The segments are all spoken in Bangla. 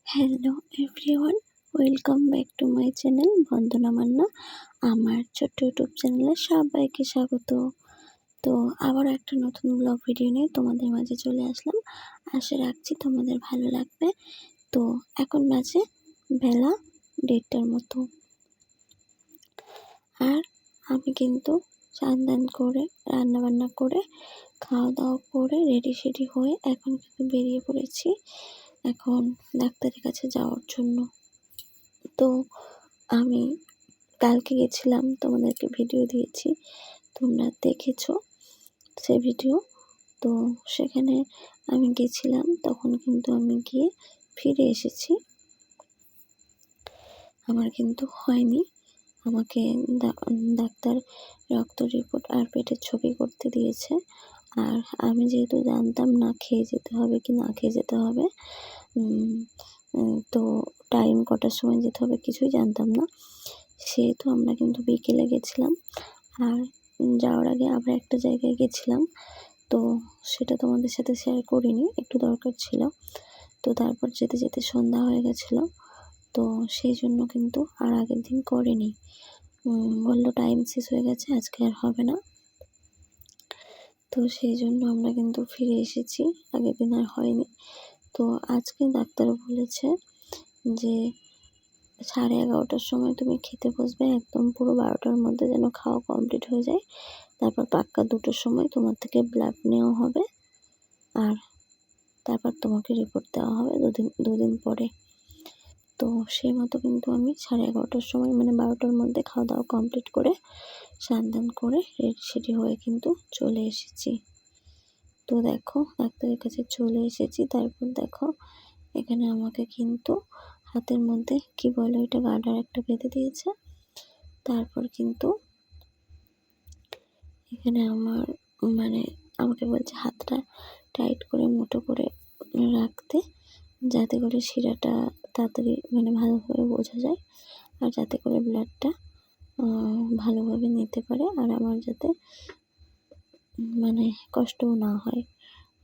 Hello everyone, welcome back to my channel Bandana Manna. আমার ছোট্ট ইউটিউব চ্যানেলে সবাইকে স্বাগত। তো আবার একটা নতুন ব্লগ ভিডিও নিয়ে তোমাদের মাঝে চলে আসলাম। আশা রাখছি তোমাদের ভালো লাগবে। তো এখন বাজে বেলা 1:30টার মতো, আর আমি কিন্তু স্নান করে রান্নাবান্না করে খাওয়া দাওয়া করে রেডি সেডি হয়ে এখন কিন্তু বেরিয়ে পড়েছি এখন ডাক্তারের কাছে যাওয়ার জন্য। তো আমি কালকে গেছিলাম, তোমাদেরকে ভিডিও দিয়েছি, তোমরা দেখেছো সে ভিডিও। তো সেখানে আমি গেছিলাম, তখন কিন্তু আমি গিয়ে ফিরে এসেছি। আমার কিন্তু হয়নি, আমাকে ডাক্তার রক্ত রিপোর্ট আর পেটের ছবি করতে দিয়েছে। আর আমি যেহেতু জানতাম না খেয়ে যেতে হবে কি না খেয়ে যেতে হবে, তো টাইম কটার সময় যেতে হবে কিছুই জানতাম না, সেহেতু আমরা কিন্তু বিকেলে গেছিলাম। আর যাওয়ার আগে আবার একটা জায়গায় গেছিলাম, তো সেটা তোমাদের সাথে শেয়ার করিনি, একটু দরকার ছিল। তো তারপর যেতে যেতে সন্ধ্যা হয়ে গেছিলো, তো সেই জন্য কিন্তু আর আগের দিন করিনি। বললো টাইম শেষ হয়ে গেছে, আজকে আর হবে না। তো সেই জন্য আমরা কিন্তু ফিরে এসেছি, আগের দিন আর হয়নি। তো আজকে ডাক্তার বলেছে যে 11:30টার সময় তুমি খেতে বসবে, একদম পুরো 12টার মধ্যে যেন খাওয়া কমপ্লিট হয়ে যায়। তারপর পাক্কা 2টোর সময় তোমার থেকে ব্লাড নেওয়া হবে, আর তারপর তোমাকে রিপোর্ট দেওয়া হবে দুদিন পরে। তো সেই মতো কিন্তু আমি 11:30টার সময়, মানে 12টার মধ্যে খাওয়া দাওয়া কমপ্লিট করে স্নান করে রেডি সেডি হয়ে কিন্তু চলে এসেছি। তো দেখো ডাক্তারের কাছে চলে এসেছি। তারপর দেখো এখানে আমাকে কিন্তু হাতের মধ্যে কি বলে ওইটা গার্ডার একটা বেঁধে দিয়েছে। তারপর কিন্তু এখানে মানে আমাকে বলছে হাতটা টাইট করে মুঠো করে রাখতে, যাতে করে শিরাটা তাড়াতাড়ি মানে ভালোভাবে বোঝা যায়, আর যাতে করে ব্লাডটা ভালোভাবে নিতে পারে, আর আমার যাতে মানে কষ্টও না হয়,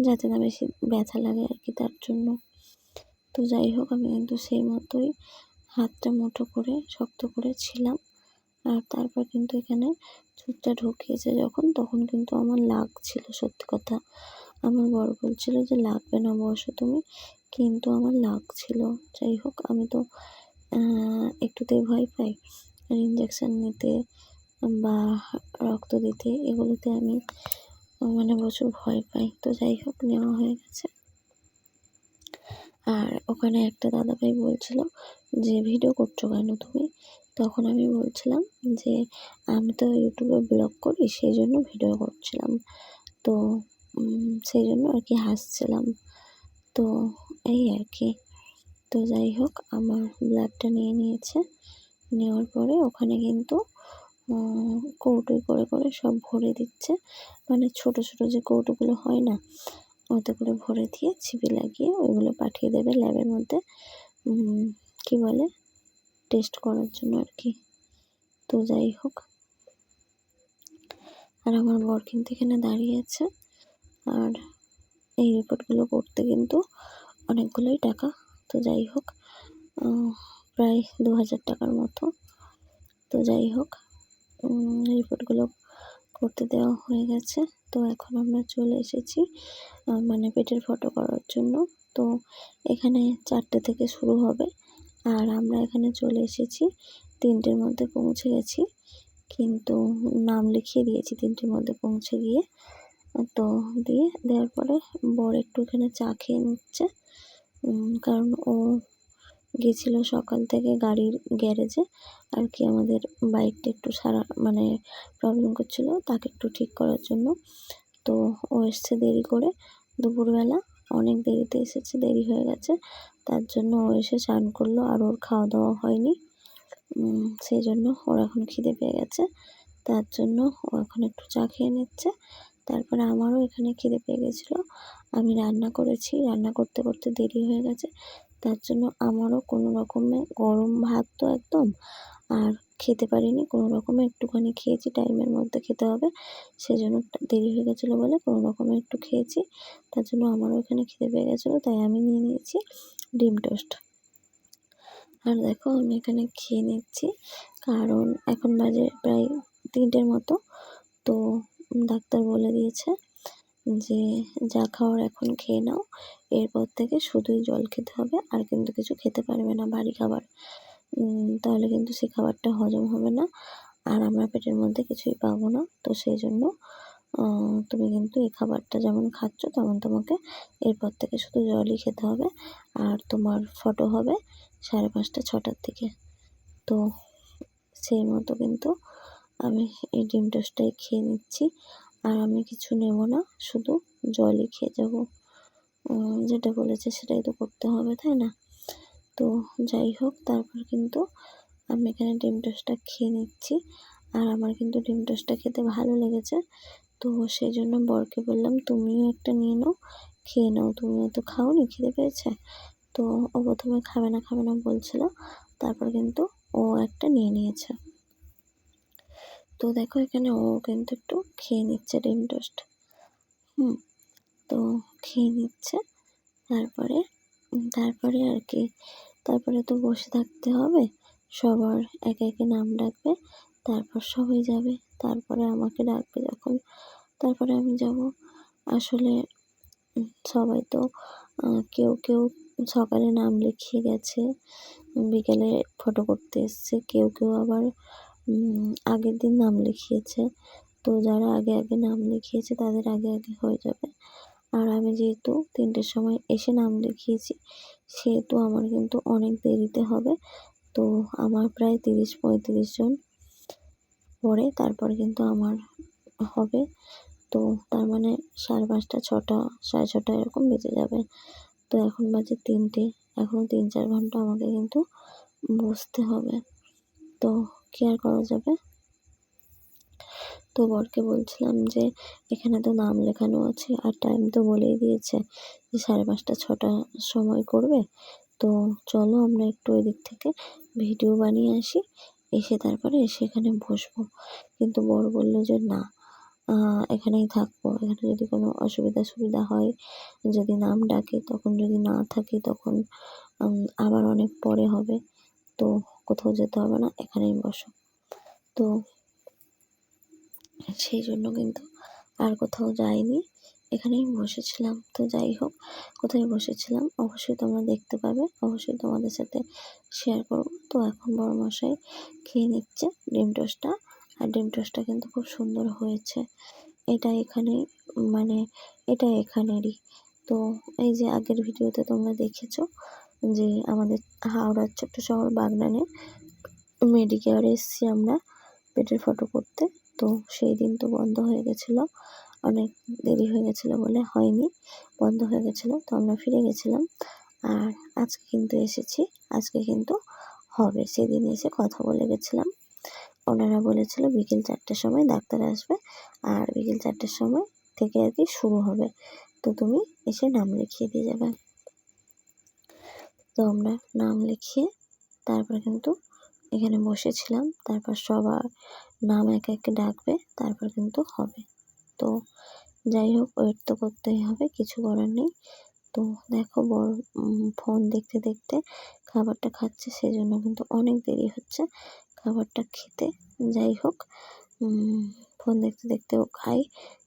যাতে না বেশি ব্যথা লাগে আর কি, তার জন্য। তো যাই হোক, আমি কিন্তু সেই মতোই হাতটা মুঠো করে শক্ত করে ছিলাম। আর তারপর কিন্তু এখানে ছুঁচটা ঢুকিয়েছে যখন, তখন কিন্তু আমার লাগছিল, সত্যি কথা। আমার বর বলছিল যে লাগবে না, বসো তুমি, কিন্তু আমার লাগছিল। যাই হোক, আমি তো একটুতেই ভয় পাই, আর ইঞ্জেকশন নিতে বা রক্ত দিতে এগুলোতে আমি মানে প্রচুর ভয় পাই। তো যাই হোক, নেওয়া হয়ে গেছে। আর ওখানে একটা দাদাভাই বলছিল যে ভিডিও করছো কেন তুমি? তখন আমি বলছিলাম যে আমি তো ইউটিউবে ব্লগ করি, সেই জন্য ভিডিও করছিলাম। তো সেই জন্য আর কি হাসছিলাম। তো এই আর কি। তো যাই হোক, আমার ব্লাডটা নিয়ে নিয়েছে। নেওয়ার পরে ওখানে কিন্তু কৌটোয় করে করে সব ভরে দিচ্ছে, মানে ছোট ছোট যে কৌটোগুলো হয় না, ওতে করে ভরে দিয়ে ছিপি লাগিয়ে ওইগুলো পাঠিয়ে দেবে ল্যাবের মধ্যে, কি বলে টেস্ট করার জন্য আর কি। তো যাই হোক, আর আমার বর কিন্তু এখানে দাঁড়িয়ে আছে। আর এই রিপোর্টগুলো করতে কিন্তু অনেকগুলোই টাকা। তো যাই হোক, প্রায় 2000 টাকার মতো। তো যাই হোক, রিপোর্টগুলো করতে দেওয়া হয়ে গেছে। তো এখন আমরা চলে এসেছি মানে পেটের ফটো করার জন্য। তো এখানে 4টে থেকে শুরু হবে, আর আমরা এখানে চলে এসেছি 3টের মধ্যে পৌঁছে গেছি, কিন্তু নাম লিখিয়ে দিয়েছি 3টের মধ্যে পৌঁছে গিয়ে। তো দেওয়ার পরে বর একটু এখানে চা খেয়ে নিচ্ছে, কারণ ও গেছিল সকাল থেকে গাড়ির গ্যারেজে আর কি, আমাদের বাইকটা একটু মানে প্রবলেম করছিল, তাকে একটু ঠিক করার জন্য। তো ও এসছে দেরি করে, দুপুরবেলা অনেক দেরিতে এসেছে, দেরি হয়ে গেছে, তার জন্য ও এসে স্নান করলো, আর ওর খাওয়া দাওয়া হয়নি। সেই জন্য ওর এখন খিদে পেয়ে গেছে, তার জন্য ও এখন একটু চা খেয়ে নিচ্ছে। তারপরে আমারও এখানে খিদে পেয়ে গেছিলো, আমি রান্না করেছি, রান্না করতে করতে দেরি হয়ে গেছে, তার জন্য আমারও কোনো রকমে গরম ভাত তো একদম, আর খেতে পারিনি, কোনো রকমে একটুখানি খেয়েছি, টাইমের মধ্যে খেতে হবে, সেজন্য দেরি হয়ে গেছিলো বলে কোনো রকমে একটু খেয়েছি। তার জন্য আমারও এখানে খিদে পেয়ে গেছিলো, তাই আমি নিয়ে নিয়েছি ডিম টোস্ট। আর দেখো আমি এখানে খেয়ে নিচ্ছি, কারণ এখন বাজে প্রায় 3টের মতো। তো ডাক্তার বলে দিয়েছে যে যা খাওয়ার এখন খেয়ে নাও, এরপর থেকে শুধুই জল খেতে হবে, আর কিন্তু কিছু খেতে পারবে না ভারী খাবার। তাহলে কিন্তু সেই খাবারটা হজম হবে না, আর আমরা পেটের মধ্যে কিছুই পাবো না। তো সেই জন্য তুমি কিন্তু এই খাবারটা যেমন খাচ্ছ তেমন তোমাকে এরপর থেকে শুধু জলই খেতে হবে। আর তোমার ফটো হবে 5:30 6টার দিকে। তো সেই মতো কিন্তু আমি এই ডিম টোস্টটাই খেয়ে নিচ্ছি, আর আমি কিছু নেব না, শুধু জলই খেয়ে যাব। যেটা বলেছে সেটাই তো করতে হবে, তাই না? তো যাই হোক, তারপর কিন্তু আমি এখানে ডিম টোস্টটা খেয়ে নিচ্ছি, আর আমার কিন্তু ডিম টোস্টটা খেতে ভালো লেগেছে। তো সেই জন্য বরকে বললাম তুমিও একটা নিয়ে নাও, খেয়ে নাও, তুমিও তো খাওনি, খিদে পেয়েছে। তো ও প্রথমে খাবে না বলছিল, তারপর কিন্তু ও একটা নিয়ে নিয়েছে। তো দেখো এখানে ও কিন্তু একটু খেয়ে নিচ্ছে ডিম টোস্ট। তো খেয়ে নিচ্ছে। তারপরে আর কি, তারপরে তো বসে থাকতে হবে, সবার একে একে নাম ডাকবে, তারপর সবাই যাবে, তারপরে আমাকে ডাকবে যখন, তারপরে আমি যাব। আসলে সবাই তো কেউ সকালে নাম লিখিয়ে গেছে, বিকেলে ফটো করতে এসছে, কেউ আবার আগের দিন নাম লিখিয়েছে। তো যারা আগে নাম লিখিয়েছে তাদের আগে হয়ে যাবে। আর আমি যেহেতু 3টের সময় এসে নাম লিখিয়েছি, সেহেতু আমার কিন্তু অনেক দেরিতে হবে। তো আমার প্রায় 30-35 জন পরে তারপরে কিন্তু আমার হবে। তো তার মানে 5:30 6টা 6:30 এরকম বেজে যাবে। তো এখন বাজে 3টে, এখনও 3-4 ঘন্টা আমাকে কিন্তু বসতে হবে। তো কি আর করা যাবে। তো বরকে বলছিলাম যে এখানে তো নাম লেখানো আছে, আর টাইম তো বলেই দিয়েছে যে 5:30 6টা সময় করবে। তো চলো আমরা একটু ওই দিক থেকে ভিডিও বানিয়ে আসি, এসে তারপরে এখানে বসবো। কিন্তু বর বলল যে না, এখানেই থাকবো, এখানে যদি কোনো অসুবিধা হয়, যদি নাম ডাকে তখন, যদি না থাকি তখন আবার অনেক পরে হবে, তো কোথাও যেতে হবে না, এখানেই বসো। তো সেই জন্য কিন্তু আর কোথাও যাইনি, এখানেই বসেছিলাম। তো যাই হোক, কোথায় বসেছিলাম অবশ্যই তোমরা দেখতে পাবে, অবশ্যই তোমাদের সাথে শেয়ার করব। তো এখন বড়মশাই খেয়ে নিচ্ছে ডিম টোস্টটা, আর ডিম টোস্টটা কিন্তু খুব সুন্দর হয়েছে। এটা এখানেই, মানে এটা এখানেরই। তো এই যে আগের ভিডিওতে তোমরা দেখেছো যে আমাদের হাওড়ার ছোট্ট শহর বাগনানে মেডিকেয়ারে এসেছি আমরা পেটের ফটো করতে। তো সেই দিন তো বন্ধ হয়ে গেছিলো, অনেক দেরি হয়ে গেছিলো বলে হয়নি, বন্ধ হয়ে গেছিলো। তো আমরা ফিরে গেছিলাম, আর আজকে কিন্তু এসেছি, আজকে কিন্তু হবে। সেদিন এসে কথা বলে গেছিলাম, ওনারা বলেছিল বিকেল 4টার সময় ডাক্তার আসবে, আর বিকেল 4টার সময় থেকে আর কি শুরু হবে। তো তুমি এসে নাম লিখিয়ে দিয়ে যাবে। তো আমরা নাম লিখিয়ে তারপর কিন্তু এখানে বসেছিলাম, তারপর সবার নাম একে ডাকবে, তারপর কিন্তু হবে। তো যাই হোক, ওয়েট তো করতেই হবে, কিছু করার নেই। তো দেখো বড় ফোন দেখতে দেখতে খাবারটা খাচ্ছে, সেজন্য কিন্তু অনেক দেরি হচ্ছে খাবারটা খেতে। যাই হোক, ফোন দেখতে দেখতে ও খায়,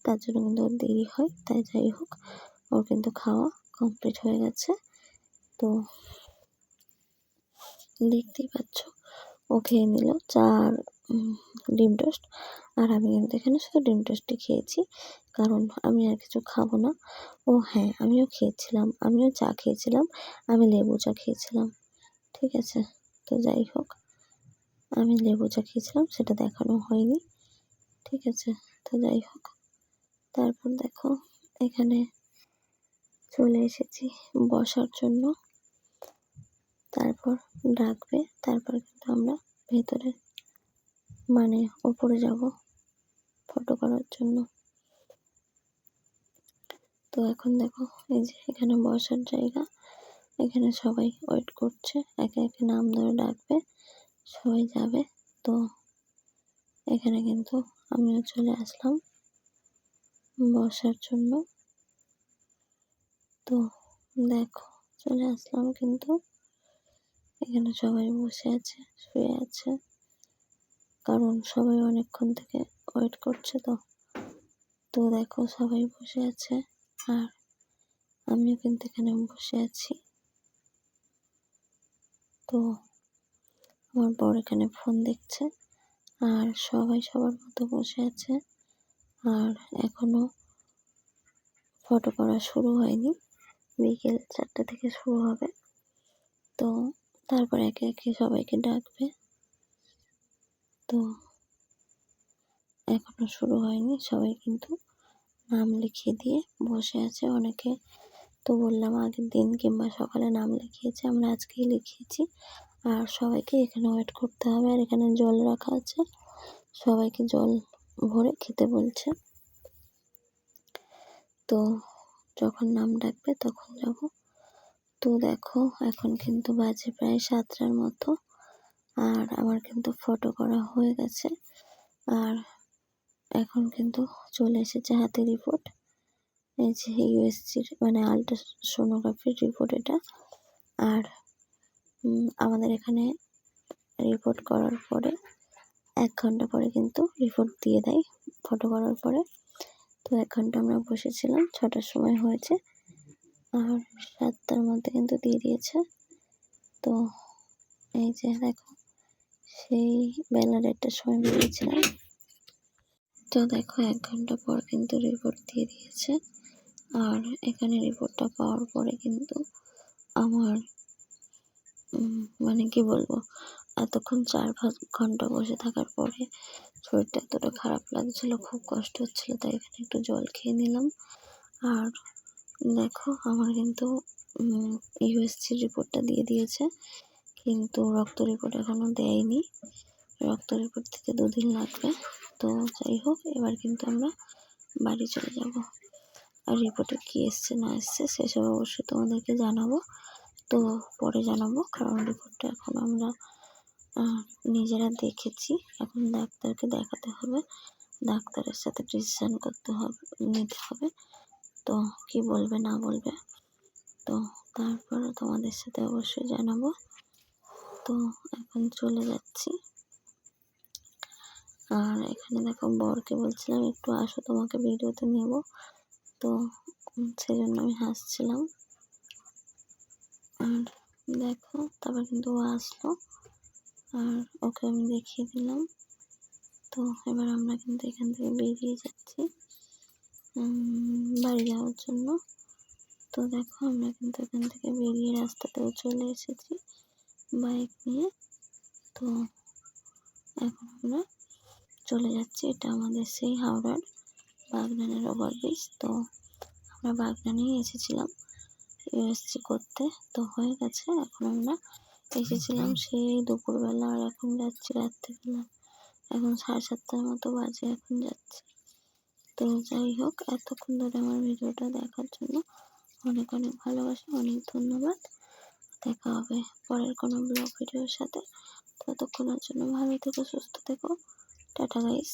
তার জন্য কিন্তু ওর দেরি হয়। তাই যাই হোক, ওর কিন্তু খাওয়া কমপ্লিট হয়ে গেছে। তো দেখতেই পাচ্ছ, ও খেয়ে নিল চা আর ডিম টোস্ট, আর আমি কিন্তু এখানে শুধু ডিম টোস্টই খেয়েছি, কারণ আমি আর কিছু খাবো না। ও হ্যাঁ, আমিও খেয়েছিলাম, আমিও চা খেয়েছিলাম, আমি লেবু চা খেয়েছিলাম, ঠিক আছে। তো যাই হোক, আমি লেবু চা খেয়েছিলাম, সেটা দেখানো হয়নি, ঠিক আছে। তো যাই হোক, তারপর দেখো এখানে চলে এসেছি বসার জন্য, তারপর ডাকবে, তারপর কিন্তু আমরা ভেতরে মানে ওপরে যাব ফটো করার জন্য। তো এখন দেখো এই যে এখানে বসার জায়গা, এখানে সবাই ওয়েট করছে, একে একে নাম ধরে ডাকবে, সবাই যাবে। তো এখানে কিন্তু আমিও চলে আসলাম বসার জন্য। তো দেখো চলে আসলাম কিন্তু, এখানে সবাই বসে আছে, শুয়ে আছে, কারণ সবাই অনেকক্ষণ থেকে ওয়েট করছে। তো তো দেখো সবাই বসে আছে, আর আমিও কিন্তু এখানে বসে আছি। তো আমার বর এখানে ফোন দেখছে, আর সবাই সবার মতো বসে আছে। আর এখনো ফটো করা শুরু হয়নি, বিকেল 4টা থেকে শুরু হবে। তো তারপর একে একে সবাইকে ডাকবে। তো এখনো শুরু হয়নি, সবাই কিন্তু নাম লিখিয়ে দিয়ে বসে আছে। অনেকে তো বললাম আগের দিন কিংবা সকালে নাম লিখিয়েছে, আমরা আজকেই লিখিয়েছি। আর সবাইকে এখানে ওয়েট করতে হবে। আর এখানে জল রাখা আছে, সবাইকে জল ভরে খেতে বলছে। তো যখন নাম ডাকবে তখন যাব। তো দেখো এখন কিন্তু বাজে প্রায় 7টার মতো, আর আমার কিন্তু ফটো করা হয়ে গেছে। আর এখন কিন্তু চলে এসেছে হাতে রিপোর্ট। এই যে ইউএসজির মানে আল্ট্রাসোনোগ্রাফির রিপোর্ট এটা। আর আমাদের এখানে রিপোর্ট করার পরে 1 ঘন্টা পরে কিন্তু রিপোর্ট দিয়ে দেয় ফটো করার পরে। তো 1 ঘন্টা আমরা বসেছিলাম, 6টার সময় হয়েছে, আর 7টার মধ্যে কিন্তু দিয়ে দিয়েছে। তো এই যে দেখো, সেই বেলা 1:30টার সময় বেরিয়েছিলাম। তো দেখো 1 ঘন্টা পর কিন্তু রিপোর্ট দিয়ে দিয়েছে। আর এখানে রিপোর্টটা পাওয়ার পরে কিন্তু আমার মানে কি বলবো, এতক্ষণ 4-5 ঘন্টা বসে থাকার পরে শরীরটা এতটা খারাপ লাগছিল, খুব কষ্ট হচ্ছিল। তাই এখানে একটু জল খেয়ে নিলাম। আর দেখো আমার কিন্তু ইউএসজির রিপোর্টটা দিয়ে দিয়েছে, কিন্তু রক্ত রিপোর্ট এখনো দেয়নি। রক্ত রিপোর্ট থেকে 2 দিন লাগবে। তো যাই হোক, এবার কিন্তু আমরা বাড়ি চলে যাব। আর রিপোর্টে কী এসছে না এসছে সেসব অবশ্যই তোমাদেরকে জানাবো। তো পরে জানাবো, কারণ রিপোর্টটা এখন আমরা নিজেরা দেখেছি। এখন ডাক্তারকে দেখাতে হবে, ডাক্তারের সাথে ডিসিশন নিতে হবে। তো কি বলবে না বলবে, তো তারপরে তোমাদের সাথে অবশ্যই জানাবো। তো এখন চলে যাচ্ছি। আর এখানে দেখো বরকে বলছিলাম একটু আসো, তোমাকে ভিডিওতে নেব। তো সেজন্য আমি হাসছিলাম। আর দেখো তারপর কিন্তু ও আসলো, আর ওকে আমি দেখিয়ে দিলাম। তো এবার আমরা কিন্তু এখান থেকে বেরিয়ে যাচ্ছি বাড়ি যাওয়ার জন্য। তো দেখো আমরা কিন্তু এখান থেকে বেরিয়ে রাস্তাতেও চলে এসেছি বাইক নিয়ে। তো এখন আমরা চলে যাচ্ছি, এটা আমাদের সেই হাওড়ার বাগনানের ওভারব্রিজ। তো আমরা বাগনানেই এসেছিলাম ইউএসজি করতে, তো হয়ে গেছে। এখন আমরা এসেছিলাম সেই দুপুরবেলা, আর এখন যাচ্ছি রাত্রিবেলা। এখন 7:30টার মতো বাজে, এখন যাচ্ছি। তো যাই হোক, এতক্ষণ ধরে আমার ভিডিওটা দেখার জন্য অনেক অনেক ভালোবাসা, অনেক ধন্যবাদ। দেখা হবে পরের কোনো ব্লগ ভিডিওর সাথে। ততক্ষণের জন্য ভালো থেকো, সুস্থ থেকো। Tata guys.